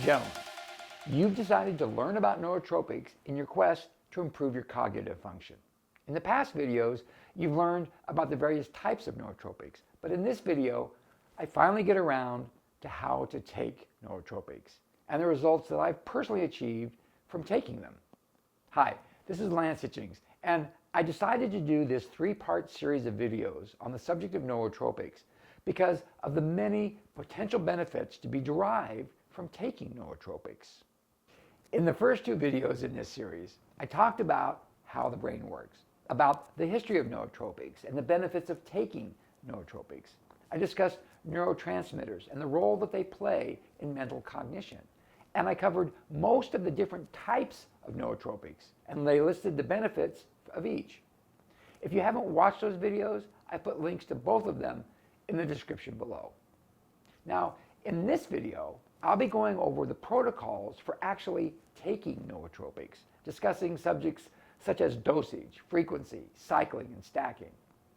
Gentlemen, you've decided to learn about nootropics in your quest to improve your cognitive function. In the past videos, you've learned about the various types of nootropics, but in this video, I finally get around to how to take nootropics and the results that I've personally achieved from taking them. Hi, this is Lance Hitchings, and I decided to do this three-part series of videos on the subject of nootropics because of the many potential benefits to be derived from taking nootropics. In the first two videos in this series, I talked about how the brain works, about the history of nootropics and the benefits of taking nootropics. I discussed neurotransmitters and the role that they play in mental cognition. And I covered most of the different types of nootropics, and they listed the benefits of each. If you haven't watched those videos, I put links to both of them in the description below. Now, in this video, I'll be going over the protocols for actually taking nootropics, discussing subjects such as dosage, frequency, cycling, and stacking.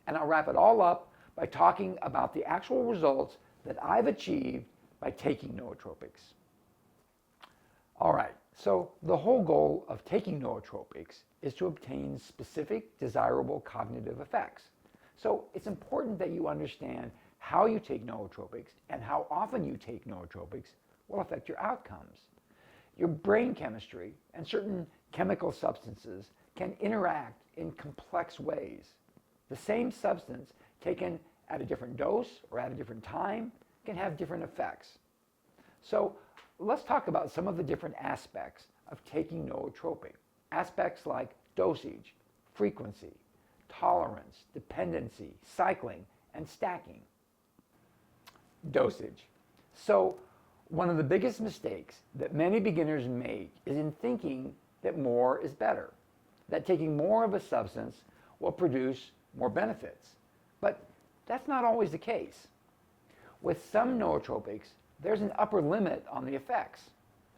And I'll wrap it all up by talking about the actual results that I've achieved by taking nootropics. All right, so the whole goal of taking nootropics is to obtain specific desirable cognitive effects. So it's important that you understand how you take nootropics and how often you take nootropics will affect your outcomes. Your brain chemistry and certain chemical substances can interact in complex ways. The same substance taken at a different dose or at a different time can have different effects. So let's talk about some of the different aspects of taking nootropic. Aspects like dosage, frequency, tolerance, dependency, cycling, and stacking. Dosage. So one of the biggest mistakes that many beginners make is in thinking that more is better, that taking more of a substance will produce more benefits. But that's not always the case. With some nootropics, there's an upper limit on the effects,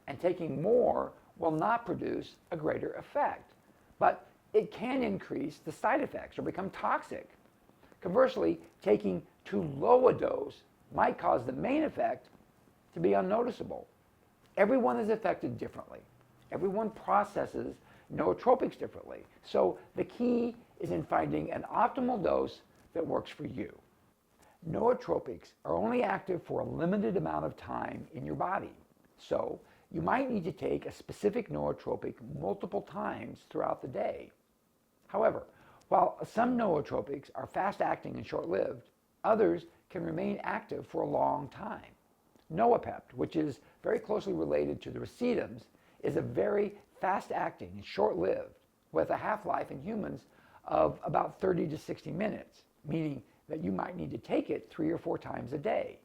and taking more will not produce a greater effect, but it can increase the side effects or become toxic. Conversely, taking too low a dose might cause the main effect to be unnoticeable. Everyone is affected differently. Everyone processes nootropics differently. So the key is in finding an optimal dose that works for you. Nootropics are only active for a limited amount of time in your body. So you might need to take a specific nootropic multiple times throughout the day. However, while some nootropics are fast-acting and short-lived, others can remain active for a long time. Noopept, which is very closely related to the racetams, is a very fast-acting and short-lived, with a half-life in humans of about 30 to 60 minutes, meaning that you might need to take it 3 or 4 times a day.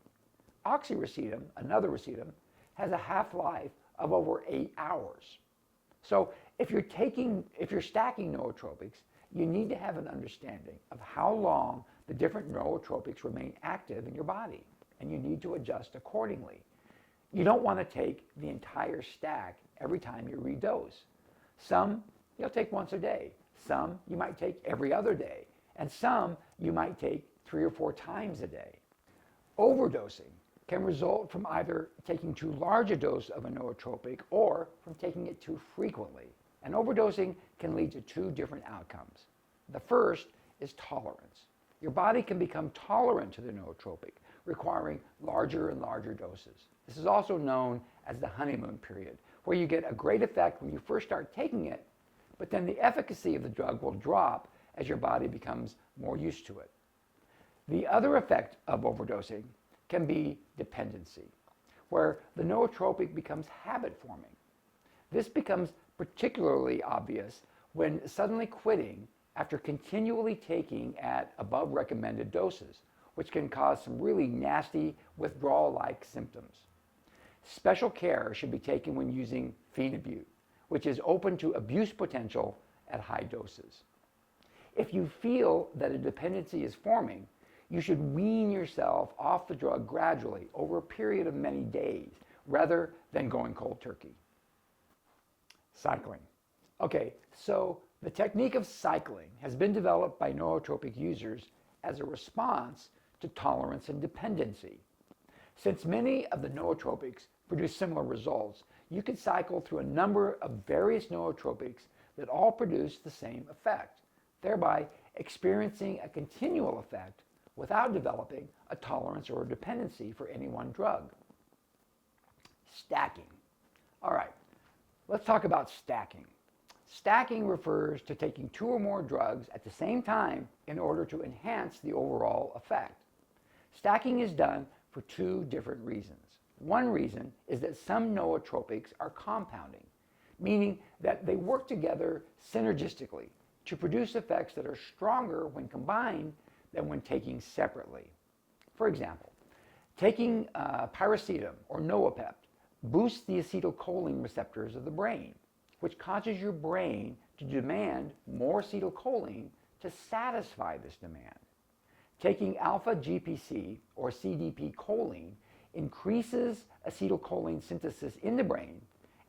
Oxyracetam, another racetam, has a half-life of over 8 hours. So if you're stacking nootropics, you need to have an understanding of how long the different nootropics remain active in your body, and you need to adjust accordingly. You don't want to take the entire stack every time you redose. Some you'll take once a day, some you might take every other day, and some you might take 3 or 4 times a day. Overdosing can result from either taking too large a dose of a nootropic or from taking it too frequently. And overdosing can lead to 2 different outcomes. The first is tolerance. Your body can become tolerant to the nootropic, requiring larger and larger doses. This is also known as the honeymoon period, where you get a great effect when you first start taking it, but then the efficacy of the drug will drop as your body becomes more used to it. The other effect of overdosing can be dependency, where the nootropic becomes habit-forming. This becomes particularly obvious when suddenly quitting after continually taking at above recommended doses, which can cause some really nasty withdrawal-like symptoms. Special care should be taken when using phenibut, which is open to abuse potential at high doses. If you feel that a dependency is forming, you should wean yourself off the drug gradually over a period of many days, rather than going cold turkey. Cycling. Okay, so the technique of cycling has been developed by nootropic users as a response to tolerance and dependency. Since many of the nootropics produce similar results, you can cycle through a number of various nootropics that all produce the same effect, thereby experiencing a continual effect without developing a tolerance or a dependency for any one drug. Stacking. All right, let's talk about stacking. Stacking refers to taking two or more drugs at the same time in order to enhance the overall effect. Stacking is done for two different reasons. One reason is that some nootropics are compounding, meaning that they work together synergistically to produce effects that are stronger when combined than when taking separately. For example, taking pyracetam or Noopept boosts the acetylcholine receptors of the brain, which causes your brain to demand more acetylcholine to satisfy this demand. Taking alpha GPC or CDP choline increases acetylcholine synthesis in the brain,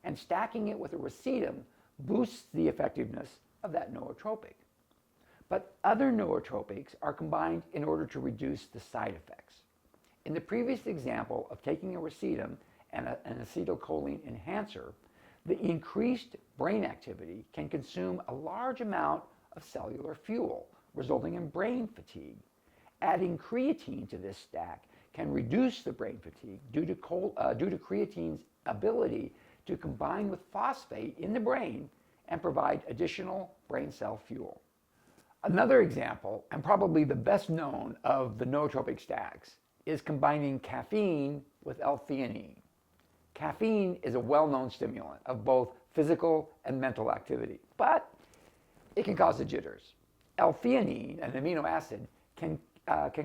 and stacking it with a racetam boosts the effectiveness of that nootropic. But other nootropics are combined in order to reduce the side effects. In the previous example of taking a racetam and an acetylcholine enhancer, the increased brain activity can consume a large amount of cellular fuel, resulting in brain fatigue. Adding creatine to this stack can reduce the brain fatigue due to creatine's ability to combine with phosphate in the brain and provide additional brain cell fuel. Another example, and probably the best known of the nootropic stacks, is combining caffeine with L-theanine. Caffeine is a well-known stimulant of both physical and mental activity, but it can cause the jitters. L-theanine, an amino acid, can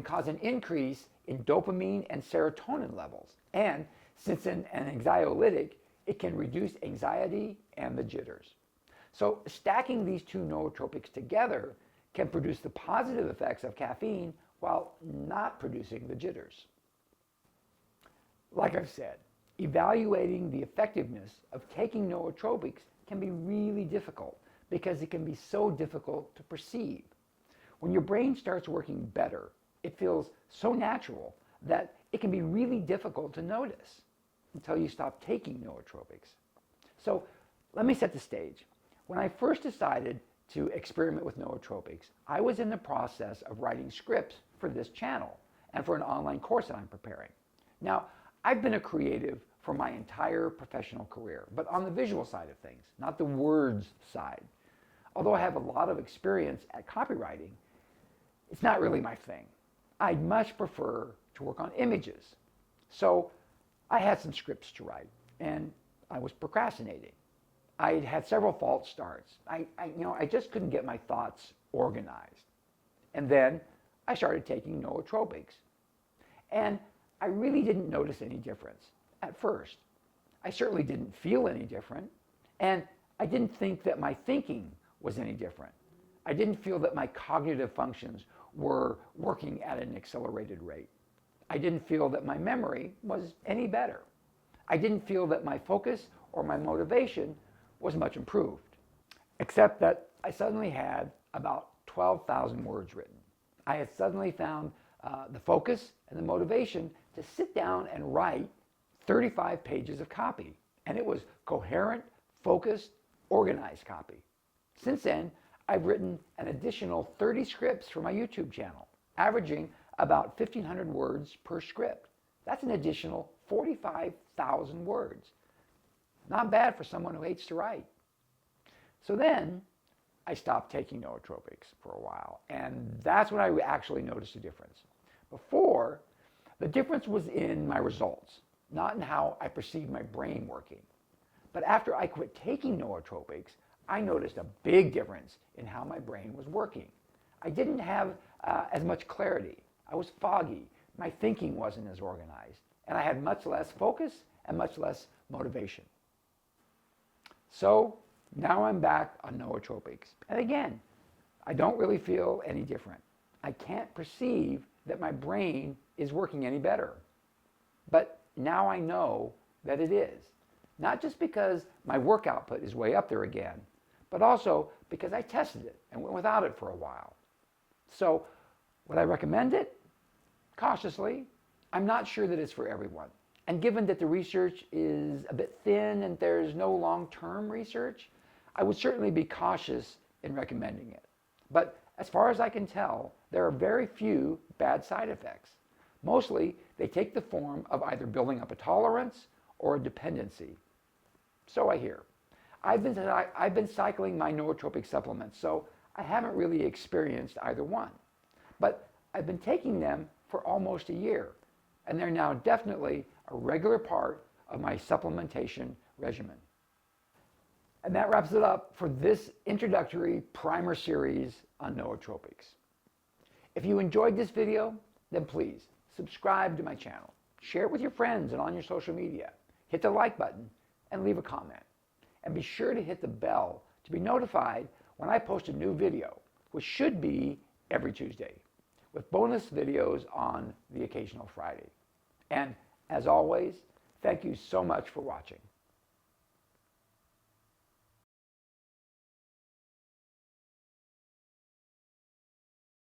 cause an increase in dopamine and serotonin levels, and since an anxiolytic, it can reduce anxiety and the jitters. So stacking these two nootropics together can produce the positive effects of caffeine while not producing the jitters. Like I've said, evaluating the effectiveness of taking nootropics can be really difficult because it can be so difficult to perceive. When your brain starts working better, it feels so natural that it can be really difficult to notice until you stop taking nootropics. So let me set the stage. When I first decided to experiment with nootropics, I was in the process of writing scripts for this channel and for an online course that I'm preparing. Now, I've been a creative for my entire professional career, but on the visual side of things, not the words side. Although I have a lot of experience at copywriting, it's not really my thing. I'd much prefer to work on images. So I had some scripts to write, and I was procrastinating. I had several false starts. I just couldn't get my thoughts organized. And then I started taking nootropics. And I really didn't notice any difference at first. I certainly didn't feel any different, and I didn't think that my thinking was any different. I didn't feel that my cognitive functions were working at an accelerated rate. I didn't feel that my memory was any better. I didn't feel that my focus or my motivation was much improved, except that I suddenly had about 12,000 words written. I had suddenly found the focus and the motivation to sit down and write 35 pages of copy. And it was coherent, focused, organized copy. Since then, I've written an additional 30 scripts for my YouTube channel, averaging about 1,500 words per script. That's an additional 45,000 words. Not bad for someone who hates to write. So then I stopped taking nootropics for a while, and that's when I actually noticed a difference. Before, the difference was in my results, not in how I perceived my brain working. But after I quit taking nootropics, I noticed a big difference in how my brain was working. I didn't have as much clarity. I was foggy. My thinking wasn't as organized. And I had much less focus and much less motivation. So now I'm back on nootropics. And again, I don't really feel any different. I can't perceive that my brain is working any better. But now I know that it is. Not just because my work output is way up there again, but also because I tested it and went without it for a while. So would I recommend it? Cautiously. I'm not sure that it's for everyone. And given that the research is a bit thin and there's no long-term research, I would certainly be cautious in recommending it. But as far as I can tell, there are very few bad side effects. Mostly, they take the form of either building up a tolerance or a dependency. So I hear. I've been cycling my nootropic supplements, so I haven't really experienced either one. But I've been taking them for almost a year, and they're now definitely a regular part of my supplementation regimen. And that wraps it up for this introductory primer series on nootropics. If you enjoyed this video, then please subscribe to my channel, share it with your friends and on your social media, hit the like button, and leave a comment. And be sure to hit the bell to be notified when I post a new video, which should be every Tuesday, with bonus videos on the occasional Friday. And as always, thank you so much for watching.